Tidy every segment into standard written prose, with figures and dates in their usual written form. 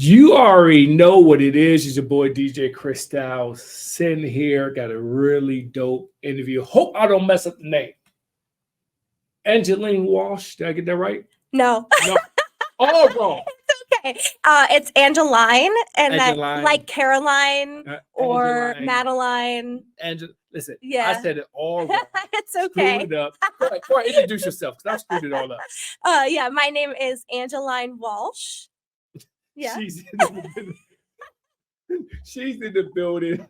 You already know what it is. It's your boy DJ Kristyles sitting here. Got a really dope interview. Hope I don't mess up the name. Angeline Walsh. Did I get that right? No. No. All wrong. Okay. It's Angeline, and Angeline. that like Caroline or Angeline. Madeline. Listen, Yeah. I said it all wrong. It's okay. Screwed it up. Go ahead, introduce yourself, because I screwed it all up. Yeah, my name is Angeline Walsh. Yeah. She's in the building.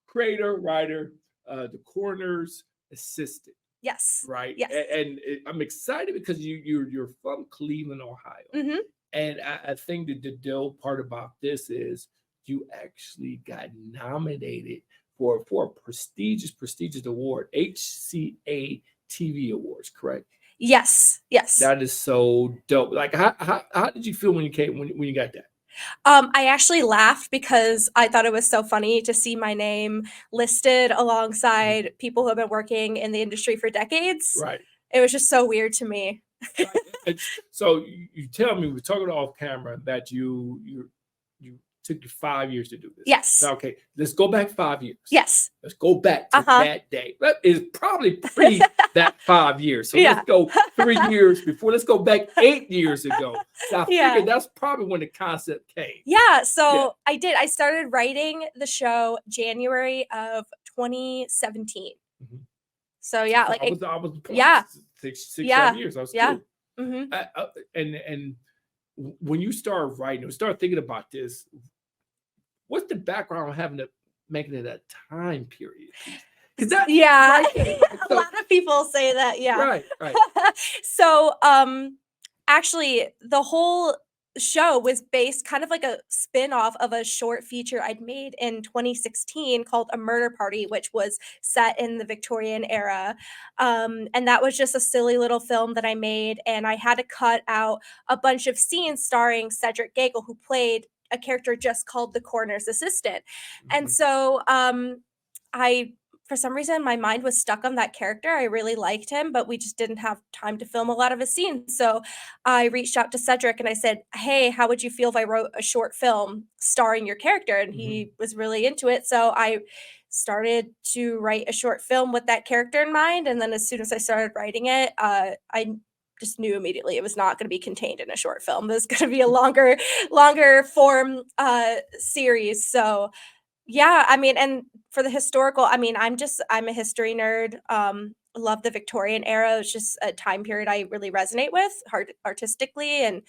Creator, writer, the Coroners Assistant. Yes. Right. Yes. And I'm excited because you're from Cleveland, Ohio. Mm-hmm. And I think that the dope part about this is you actually got nominated for a prestigious award, HCA TV Awards, correct? Yes. Yes. That is so dope. Like, how did you feel when you got that? I actually laughed because I thought it was so funny to see my name listed alongside people who have been working in the industry for decades. Right. It was just so weird to me. Right. So you tell me, we're talking off camera, that you took you 5 years to do this. Yes. Okay, let's go back 5 years. Yes. Let's go back to that day. That is probably pre that 5 years. So let's go 3 years before. Let's go back 8 years ago. So I figured that's probably when the concept came. Yeah. So I did. I started writing the show January of 2017. Mm-hmm. So yeah, like I was 6 7 years. I was cool. Mm-hmm. And when you start writing, start thinking about this, what's the background of making it a time period? Right? A lot of people say that. Yeah. Right. So, actually, the whole show was based kind of like a spin-off of a short feature I'd made in 2016 called A Murder Party, which was set in the Victorian era. And that was just a silly little film that I made, and I had to cut out a bunch of scenes starring Cedric Gagel, who played a character just called the Coroner's Assistant. Mm-hmm. And so for some reason, my mind was stuck on that character. I really liked him, but we just didn't have time to film a lot of his scenes. So I reached out to Cedric and I said, hey, how would you feel if I wrote a short film starring your character? And he was really into it. So I started to write a short film with that character in mind. And then as soon as I started writing it, I just knew immediately it was not going to be contained in a short film. It was going to be a longer form series. So yeah, I mean, and for the historical, I mean, I'm a history nerd. Love the Victorian era. It's just a time period I really resonate with artistically, and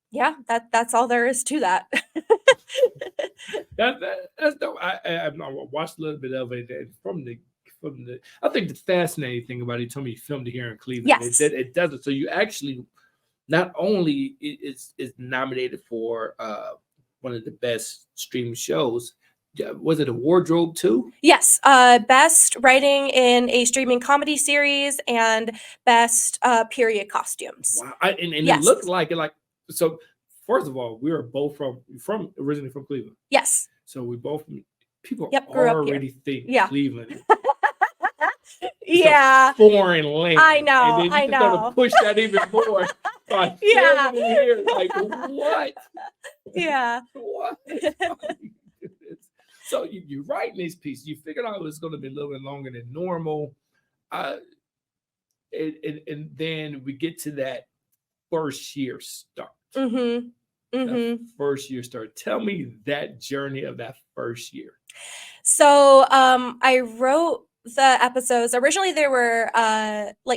yeah, that's all there is to that. That's dope. I watched a little bit of it from the. I think the fascinating thing about it, you told me you filmed it here in Cleveland. Yes. It does it. So you actually not only is nominated for one of the best streaming shows. Was it a wardrobe too? Yes. Best writing in a streaming comedy series and best period costumes. Wow. And it looked like it. So first of all, we are both originally from Cleveland. Yes. So we both people grew already think Cleveland. Yeah. Foreign land. I know. And then you can push that even more. By here, like what? Yeah. What? So you're writing these pieces. You figured out it was going to be a little bit longer than normal. And then we get to that first year start. Mm-hmm. That first year start. Tell me that journey of that first year. So I wrote the episodes. Originally, there were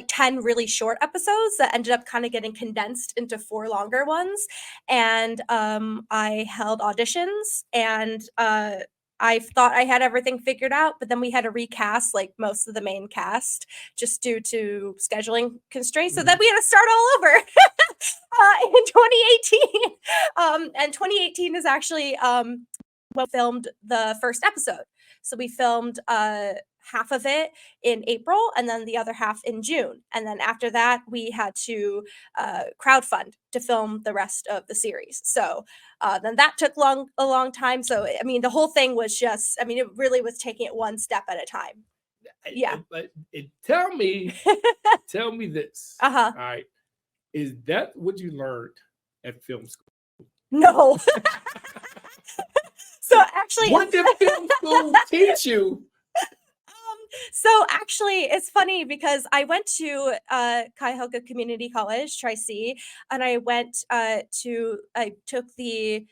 10 really short episodes that ended up kind of getting condensed into 4 longer ones. And I held auditions, and I thought I had everything figured out, but then we had to recast like most of the main cast just due to scheduling constraints. So then we had to start all over in 2018. And 2018 is actually when we filmed the first episode. So we filmed half of it in April and then the other half in June. And then after that, we had to crowdfund to film the rest of the series. So then that took a long time. So, I mean, the whole thing was just, I mean, it really was taking it one step at a time. Yeah. But tell me this. Uh-huh. All right. Is that what you learned at film school? No. So actually, What did film school teach you? So actually, it's funny because I went to Cuyahoga Community College, Tri-C, and I took the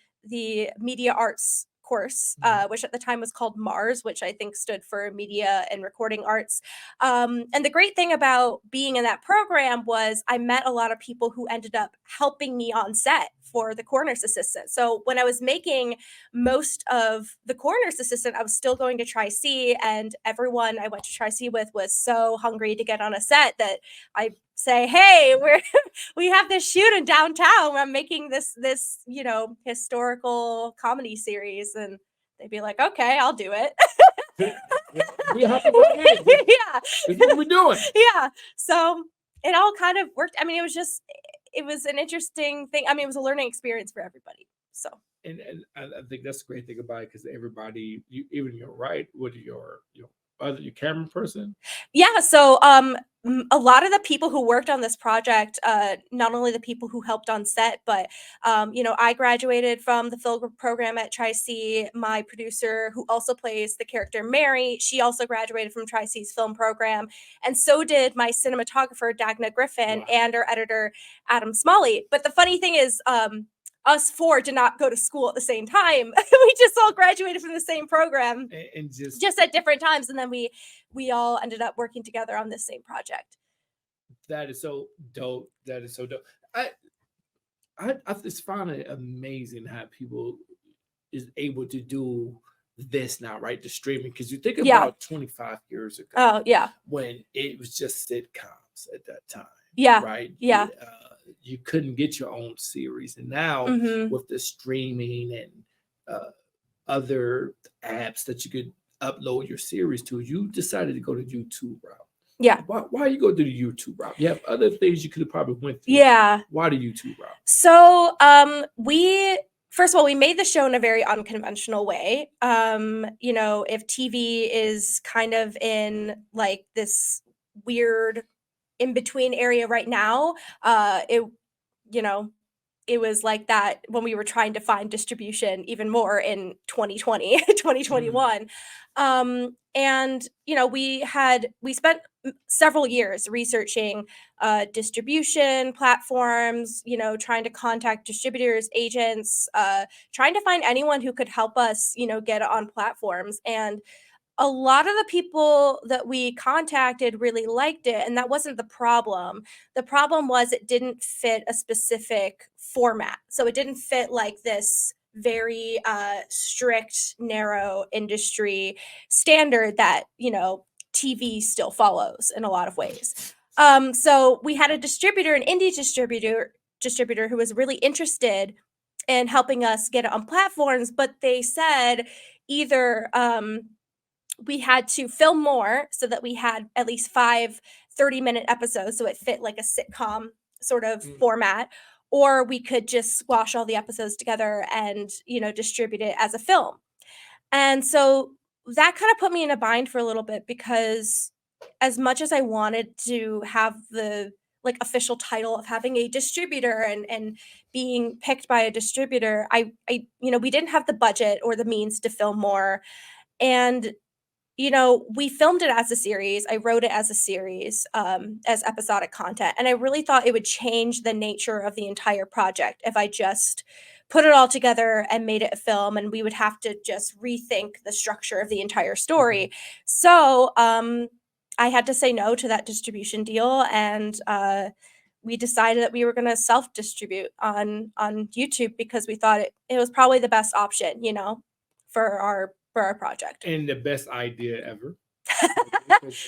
media arts course, which at the time was called MARS, which I think stood for Media and Recording Arts. And the great thing about being in that program was I met a lot of people who ended up helping me on set for the Coroners Assistant. So when I was making most of the Coroners Assistant, I was still going to Tri-C, and everyone I went to Tri-C with was so hungry to get on a set that I say, "Hey, we have this shoot in downtown. I'm making this historical comedy series," and they'd be like, "Okay, I'll do it." We have to go in. Yeah, This is what we're doing. yeah. So it all kind of worked. I mean, it was an interesting thing. I mean, it was a learning experience for everybody. So. And I think that's the great thing about it, because everybody, even your right, with your camera person. Yeah, so a lot of the people who worked on this project, not only the people who helped on set, but I graduated from the film program at Tri-C. My producer, who also plays the character Mary, she also graduated from Tri-C's film program, and so did my cinematographer Dagna Griffin. Wow. And our editor Adam Smalley. But the funny thing is, us four did not go to school at the same time. We just all graduated from the same program, and just at different times, and then we all ended up working together on this same project. That is so dope. That is so dope. I just find it amazing how people is able to do this now, right? The streaming, because you think about 25 years ago. Oh yeah. When it was just sitcoms at that time. Yeah. Right. Yeah. You couldn't get your own series, and now with the streaming and other apps that you could upload your series to, you decided to go to YouTube route. Yeah. Why you go to the YouTube route? You have other things you could have probably went through. Yeah. Why the YouTube route? So first of all, we made the show in a very unconventional way. If TV is kind of in like this weird in between area right now, it was like that when we were trying to find distribution even more in 2020, 2021. And we spent several years researching distribution platforms, trying to contact distributors, agents, trying to find anyone who could help us, get on platforms. And a lot of the people that we contacted really liked it, and that wasn't the problem. The problem was it didn't fit a specific format. So it didn't fit like this very strict, narrow industry standard that, TV still follows in a lot of ways. So we had an indie distributor who was really interested in helping us get it on platforms, but they said either we had to film more so that we had at least 5 30-minute episodes, so it fit like a sitcom sort of format, or we could just squash all the episodes together and distribute it as a film. And so that kind of put me in a bind for a little bit, because as much as I wanted to have the like official title of having a distributor and being picked by a distributor, I we didn't have the budget or the means to film more. And we filmed it as a series. I wrote it as a series, as episodic content. And I really thought it would change the nature of the entire project if I just put it all together and made it a film, and we would have to just rethink the structure of the entire story. So I had to say no to that distribution deal, and we decided that we were going to self-distribute on YouTube, because we thought it was probably the best option, for our project. And the best idea ever.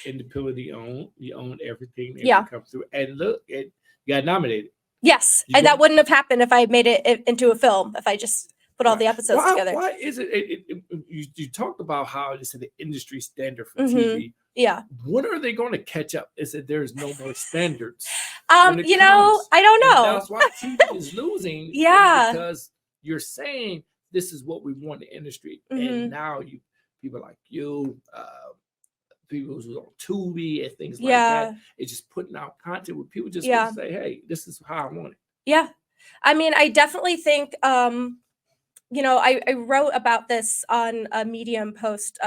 Independently owned. You own everything that comes through. And look, you got nominated. Yes. And that wouldn't have happened if I made it into a film, if I just put all the episodes together. Why is it you talked about how this is the industry standard for TV. Yeah. When are they going to catch up? Is it there's no more standards? I don't know. And that's why TV is losing. Yeah. Because you're saying this is what we want in the industry. And now people like you, people who's on Tubi and things like that, it's just putting out content where people just want to say, hey, this is how I want it. Yeah. I mean, I definitely think, I wrote about this on a Medium post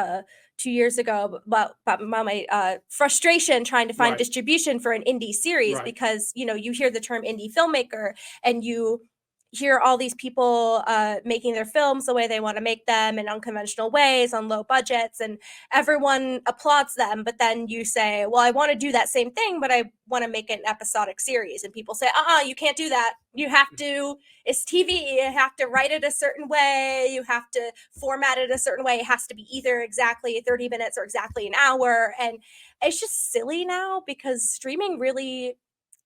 2 years ago about my frustration trying to find Right. distribution for an indie series Right. because, you hear the term indie filmmaker and you hear all these people making their films the way they want to make them in unconventional ways on low budgets, and everyone applauds them. But then you say, well, I want to do that same thing, but I want to make an episodic series. And people say, you can't do that. You have to, it's TV. You have to write it a certain way. You have to format it a certain way. It has to be either exactly 30 minutes or exactly an hour. And it's just silly now because streaming really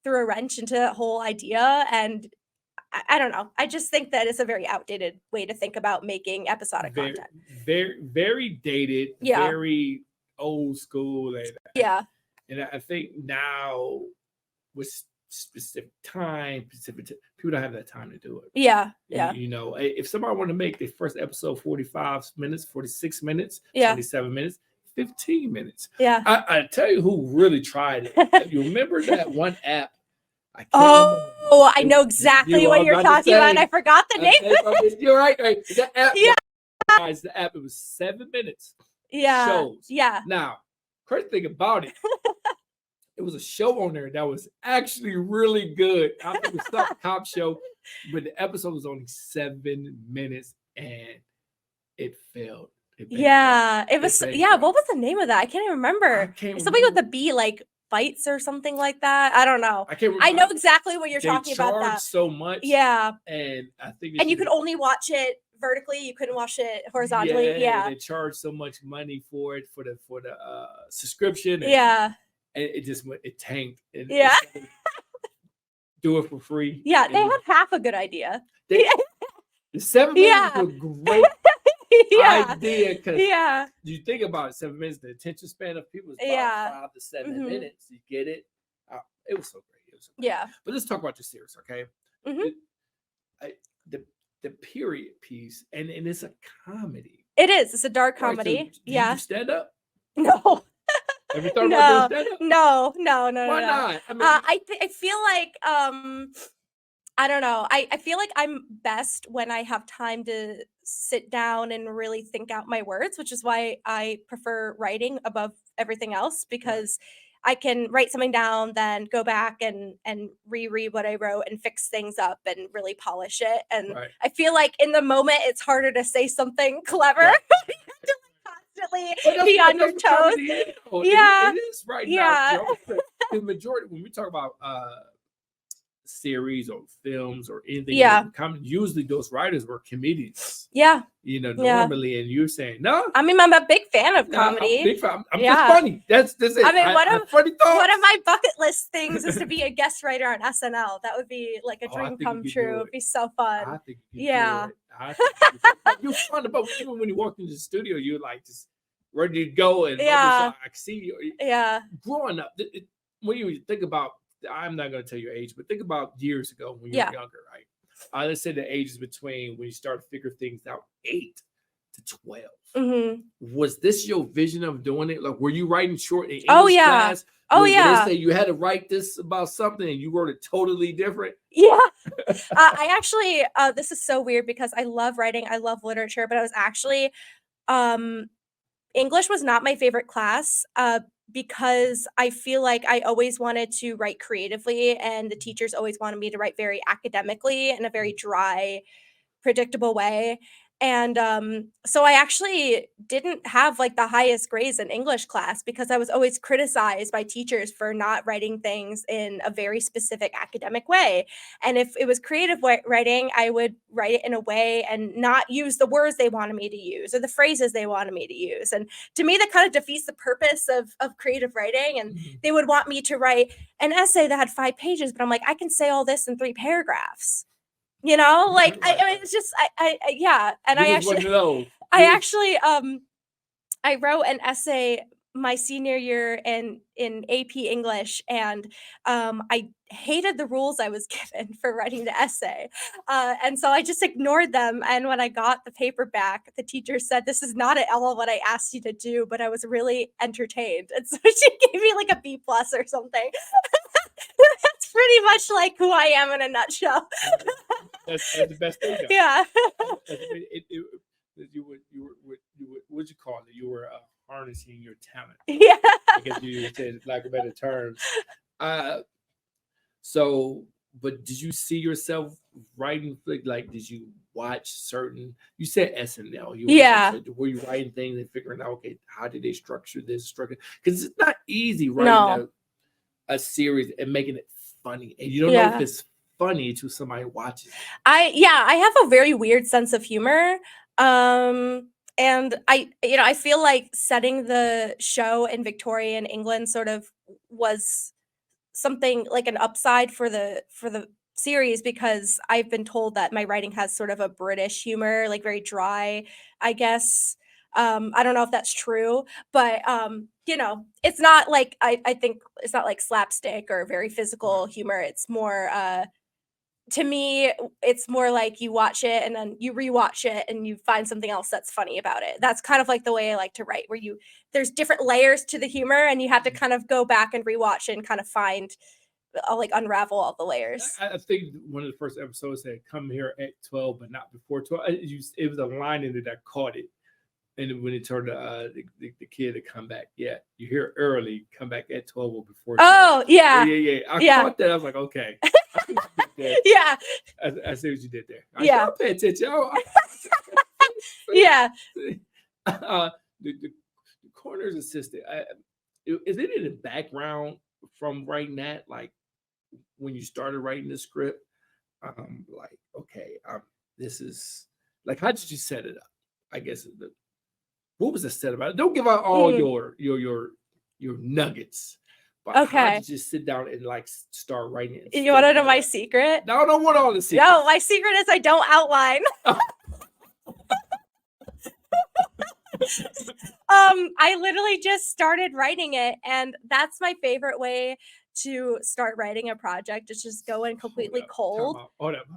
threw a wrench into that whole idea. And I don't know. I just think that it's a very outdated way to think about making episodic Very, content. very dated, Yeah. very old school. Yeah. And I think now with specific time, people don't have that time to do it. Yeah. Yeah. If somebody want to make their first episode 45 minutes, 46 minutes, Yeah. 27 minutes, 15 minutes. Yeah. I tell you who really tried it. You remember that one app? I know exactly what you're talking about. And I forgot the name. You're right. That app. Yeah. Guys, the app, it was 7 minutes. Yeah. Shows. Yeah. Now, crazy thing about it, it was a show on there that was actually really good. I think it was some cop show, but the episode was only 7 minutes and it failed. It was. What was the name of that? I can't even remember. Something with the B, like Bites or something like that. I don't know. I can't remember. I know exactly what you're talking about. That so much. Yeah. And I think. And you could only watch it vertically. You couldn't watch it horizontally. Yeah. They charged so much money for it for the subscription. And it tanked. And do it for free. Yeah, they had half a good idea. The 7 minutes was a great idea because you think about it, 7 minutes, the attention span of people is about 5 to 7 minutes. You get it? It was so great. Yeah. But let's talk about your series, okay? Mm-hmm. The period piece, and it's a comedy. It is. It's a dark comedy. Right, so do you stand up? No. Have you thought about doing stand up? No. Why not? I mean, I feel like I don't know. I feel like I'm best when I have time to sit down and really think out my words, which is why I prefer writing above everything else, because I can write something down, then go back and reread what I wrote and fix things up and really polish it. And I feel like in the moment, it's harder to say something clever. You have to constantly be on your toes. It is right now. The majority, when we talk about series or films or anything, usually those writers were comedians. Normally, and you're saying no. I mean, I'm a big fan of comedy. I'm a big fan. I'm just funny. That's it. I mean, one of my bucket list things is to be a guest writer on SNL. That would be like a dream come true. It'd be so fun. I think you you're fun, but even when you walk into the studio, you're like just ready to go, and I see you. Growing up, when you think about, I'm not going to tell your age, but think about years ago when you were younger, right? Let's say the ages between when you start to figure things out, 8 to 12. Mm-hmm. Was this your vision of doing it? Like, were you writing short in English class? They say you had to write this about something and you wrote it totally different? Yeah. I actually, this is so weird because I love writing. I love literature, but I was actually, English was not my favorite class. Because I feel like I always wanted to write creatively, and the teachers always wanted me to write very academically in a very dry, predictable way. And so I actually didn't have like the highest grades in English class because I was always criticized by teachers for not writing things in a very specific academic way. And if it was creative writing, I would write it in a way and not use the words they wanted me to use or the phrases they wanted me to use. And to me, that kind of defeats the purpose of creative writing. And they would want me to write an essay that had 5 pages, but I'm like, I can say all this in 3 paragraphs. I mean, it's just, And I wrote an essay my senior year in AP English, and I hated the rules I was given for writing the essay. And so I just ignored them. And when I got the paper back, the teacher said, "This is not at all what I asked you to do," but I was really entertained. And so she gave me like a B+ or something. That's pretty much like who I am in a nutshell. That's the best thing. Though. Yeah. What'd you call it? You were harnessing your talent. Yeah. I guess you said, lack of better terms. So, but did you see yourself writing? Like, did you watch certain? You said SNL. Were you writing things and figuring out, okay, how did they structure this structure? Because it's not easy writing a series and making it funny, and you don't know if it's funny to somebody watches. I have a very weird sense of humor. And I feel like setting the show in Victorian England sort of was something like an upside for the series, because I've been told that my writing has sort of a British humor, like very dry, I guess. I don't know if that's true, but it's not like I think it's not like slapstick or very physical humor. It's more to me, it's more like you watch it and then you rewatch it and you find something else that's funny about it. That's kind of like the way I like to write, where there's different layers to the humor and you have to kind of go back and rewatch it and kind of find, like, unravel all the layers. I think one of the first episodes said, "Come here at 12, but not before 12." It was a line in it that caught it. And when it turned the kid to come back, you're here early, come back at 12 or before 12. Oh, yeah. I caught that. I was like, okay. Yeah. I see what you did there. Yeah. Pay attention. Yeah. The Coroners Assistant, is it in the background from writing that? Like, when you started writing the script, like, okay, this is, like, how did you set it up? I guess what was the set about it? Don't give out all your nuggets. But how did you sit down and, like, start writing it? You want to know my secret? No, I don't want all the secrets. No, my secret is I don't outline. I literally just started writing it, and that's my favorite way to start writing a project. Is just go in completely cold. Hold up.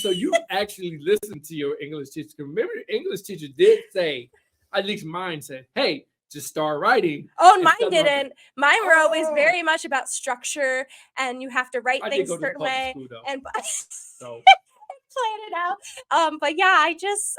So you actually listened to your English teacher. Remember, the English teacher did say, at least mine said, "Hey, just start writing." Oh, mine didn't. Mine were always very much about structure, and you have to write things a certain way and so plan it out. But yeah, I just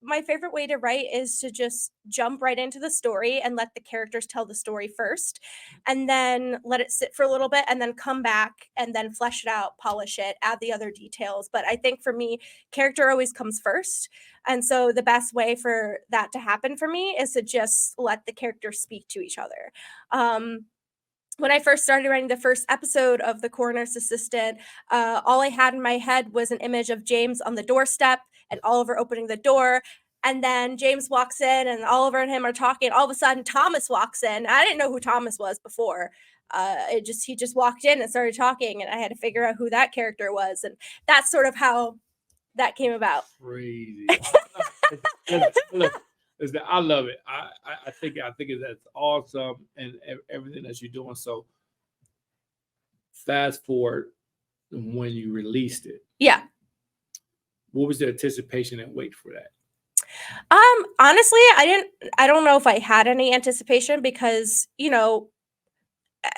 my favorite way to write is to just jump right into the story and let the characters tell the story first, and then let it sit for a little bit, and then come back and then flesh it out, polish it, add the other details. But I think for me, character always comes first. And so the best way for that to happen for me is to just let the characters speak to each other. When I first started writing the first episode of The Coroners Assistant, all I had in my head was an image of James on the doorstep and Oliver opening the door. And then James walks in and Oliver and him are talking. All of a sudden, Thomas walks in. I didn't know who Thomas was before. He just walked in and started talking, and I had to figure out who that character was. And that's sort of how that came about. Crazy. Look, I love it. I think that's awesome, and everything that you're doing. So fast forward when you released it. Yeah. What was the anticipation and wait for that? Honestly, I don't know if I had any anticipation, because, I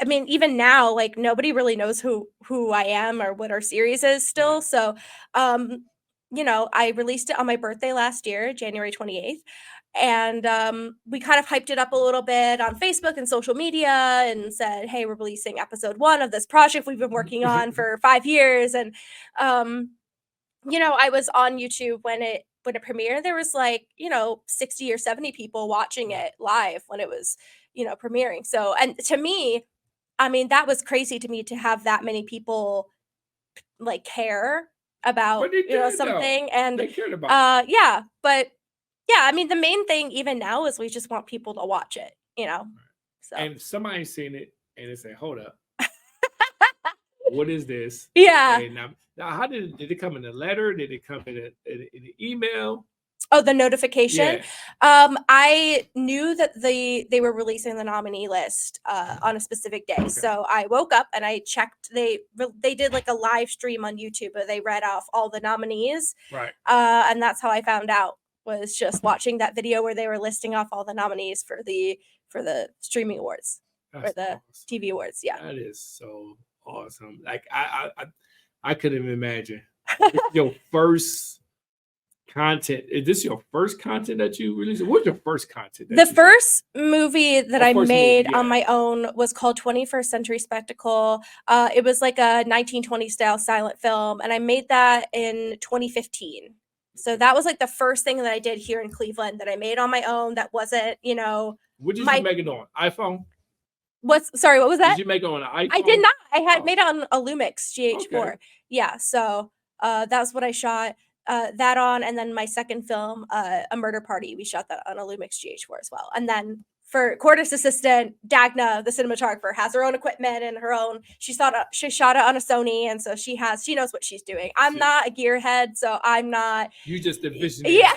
mean, even now, like, nobody really knows who I am or what our series is still. So, I released it on my birthday last year, January 28th. And we kind of hyped it up a little bit on Facebook and social media and said, hey, we're releasing episode 1 of this project we've been working on for 5 years. And, I was on YouTube when it premiered. There was 60 or 70 people watching it live when it was, premiering. So, and to me, I mean, that was crazy to me to have that many people like care about, something. And they cared about yeah, but yeah, I mean, the main thing even now is we just want people to watch it, So. And somebody's seen it and they say, hold up. What is this? Yeah. And now how did it come in a letter? Did it come in an email? Oh, the notification. Yeah. I knew that they were releasing the nominee list on a specific day. Okay. So I woke up and I checked. They did like a live stream on YouTube, but they read off all the nominees. Right. And that's how I found out, was just watching that video where they were listing off all the nominees for the streaming awards. That's or the awesome. TV awards. Yeah. That is so awesome. Like I couldn't even imagine. Your first content. Is this your first content that you released? What's your first content? The first movie that I made on yeah. my own was called 21st Century Spectacle. It was like a 1920 style silent film, and I made that in 2015. So that was like the first thing that I did here in Cleveland that I made on my own. That wasn't, you know, What did you make it on? iPhone? Sorry, what was that? Did you make it on an iPhone? I did not. I had made it on a Lumix GH4. Okay. Yeah, so that's what I shot that on. And then my second film, A Murder Party, we shot that on a Lumix GH4 as well. And then for Coroners Assistant, Dagna, the cinematographer, has her own equipment and her own. She shot it on a Sony, and so she knows what she's doing. I'm not a gearhead, so I'm not. You just a visionary. Yeah.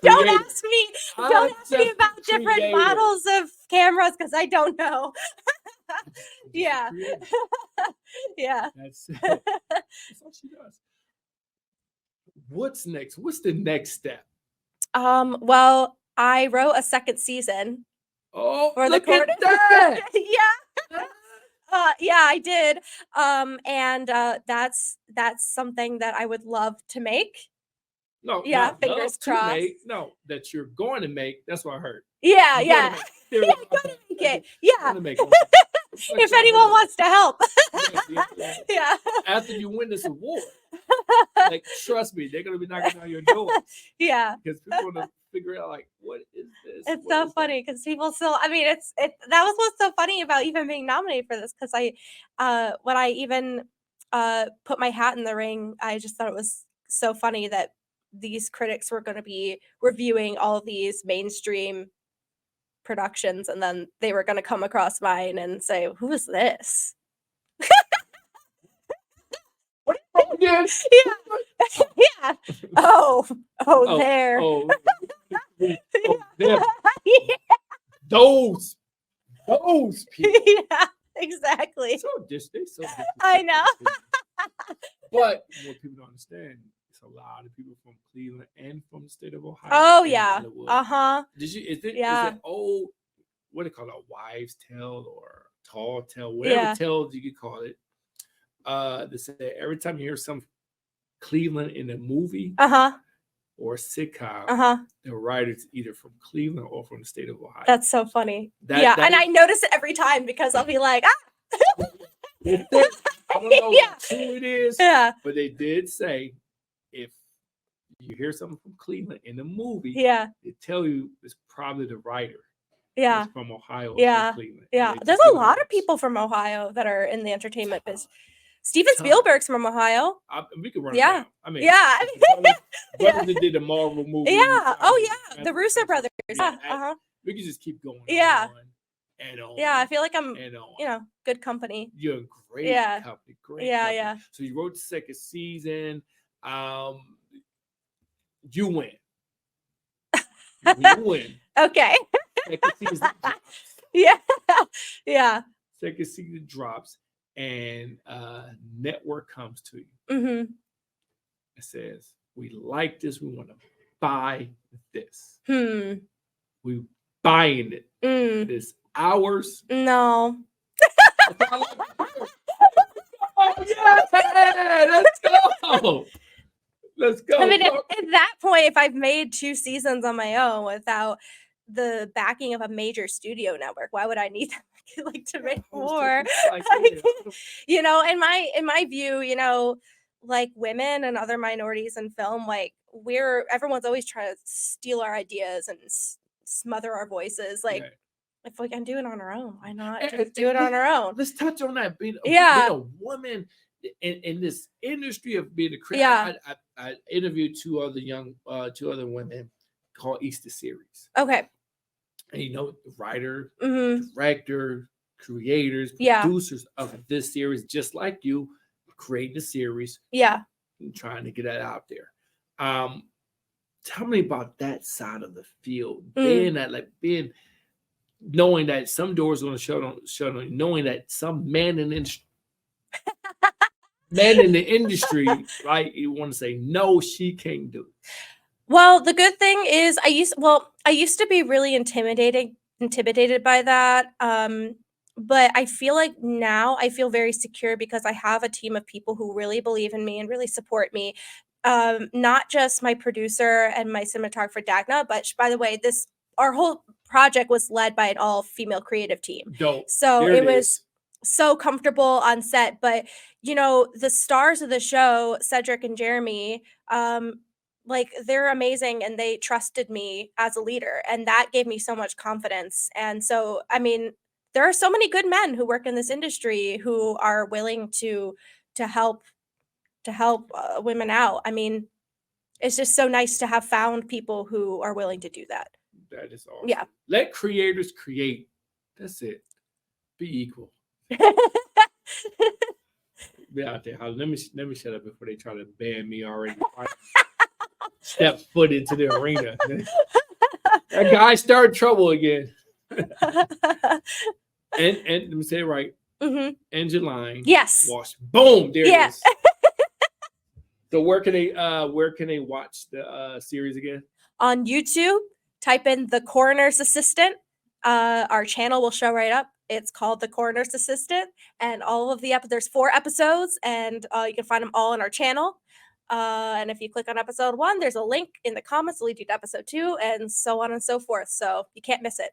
Don't ask me about different models of cameras because I don't know. Yeah. Yeah. That's what she does. What's next? What's the next step? Well, I wrote a second season. Oh, for look the at that! Yeah. Yeah, I did. And that's something that I would love to make. No, yeah, fingers crossed. No, that you're going to make. That's what I heard. Yeah, yeah. You're gonna make it. Yeah. If anyone wants to help. Yeah. After you win this award, like, trust me, they're gonna be knocking on your door. Yeah. Because people want to figure out, like, what is this? It's so funny because people still. I mean, that was what's so funny about even being nominated for this, because when I even put my hat in the ring, I just thought it was so funny that these critics were going to be reviewing all of these mainstream productions, and then they were going to come across mine and say, "Who is this?" Yeah. Yeah. Oh, there. There. Those people. Yeah, exactly. They're so different. I know. But what people don't understand, it's a lot of people from Cleveland and from the state of Ohio. Oh yeah. Uh-huh. Is it old, what do they call it, a wives' tale or tall tale, whatever tale you could call it? They say every time you hear some Cleveland in a movie or a sitcom, the writer's either from Cleveland or from the state of Ohio. That's so funny. And I notice it every time because I'll be like, I don't know who it is, but they did say if you hear something from Cleveland in a movie, they tell you it's probably the writer. Yeah. From Ohio. Yeah. From Cleveland. Yeah. There's a lot of people from Ohio that are in the entertainment business. Steven Spielberg's from Ohio. We could run it down. I mean, brothers that did the Marvel movie. Yeah. The Russo brothers. Yeah. We could just keep going. Yeah. On and on. Yeah. I feel like I'm, good company. You're a great company. Great. Yeah. Company. Yeah. So you wrote the second season. You win. You win. Okay. Second season drops. Yeah. Second season drops. And network comes to you. Mm-hmm. It says, we like this. We want to buy this. We buying it. It's ours. No. Oh, yeah. Let's go. I mean, at that point, if I've made 2 seasons on my own without the backing of a major studio network, why would I need to make more? In my view, like women and other minorities in film, like everyone's always trying to steal our ideas and smother our voices. Like, if we can do it on our own, why not just do it on our own? Let's touch on that. Being a woman in this industry of being a creator. I interviewed two other women called Easter Series. Okay. And writer, director, creators, producers of this series, just like you, creating the series. Yeah. And trying to get that out there. Tell me about that side of the field. Knowing that some doors are going to shut on, knowing that some man in the industry, right? You want to say, no, she can't do it. Well, the good thing is I used to be really intimidated by that. But I feel like now I feel very secure because I have a team of people who really believe in me and really support me. Not just my producer and my cinematographer Dagna, but by the way, our whole project was led by an all-female creative team. Dope. So There it it was is. so comfortable on set. But the stars of the show, Cedric and Jeremy, like they're amazing and they trusted me as a leader, and that gave me so much confidence. And so, I mean, there are so many good men who work in this industry who are willing to help women out. I mean, it's just so nice to have found people who are willing to do that. That is awesome. Yeah. Let creators create. That's it. Be equal. Be out there. Let me shut up before they try to ban me already. Step foot into the arena. That guy started trouble again. And let me say it right. Mhm. Angeline Yes. Walsh. Boom. There Yeah. it is. So where can they watch the series again? On YouTube, type in The Coroners Assistant. Our channel will show right up. It's called The Coroners Assistant, and all of there's 4 episodes, and you can find them all on our channel. And if you click on episode 1, there's a link in the comments to lead you to episode 2, and so on and so forth. So you can't miss it.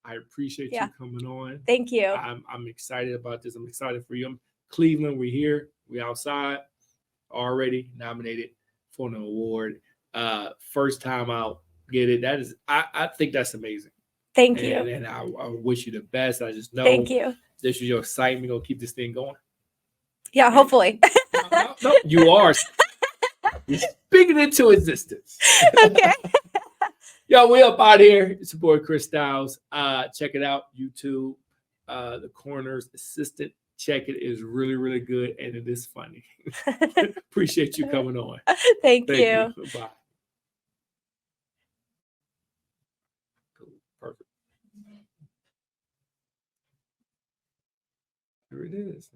I appreciate Yeah. you coming on. Thank you. I'm excited about this. I'm excited for you. I'm Cleveland. We're here. We're outside. Already nominated for an award. First time out. Get it. That is. I think that's amazing. Thank you. And I wish you the best. I just know. Thank you. This is your excitement. Gonna keep this thing going. Yeah, hopefully. No, you are. You're speaking into existence. Okay. Yo, we up out here. It's your boy Kristyles. Check it out. YouTube. The Coroners Assistant. Check it. It's really, really good, and it is funny. Appreciate you coming on. Thank you. Bye. Cool. Perfect. Here it is.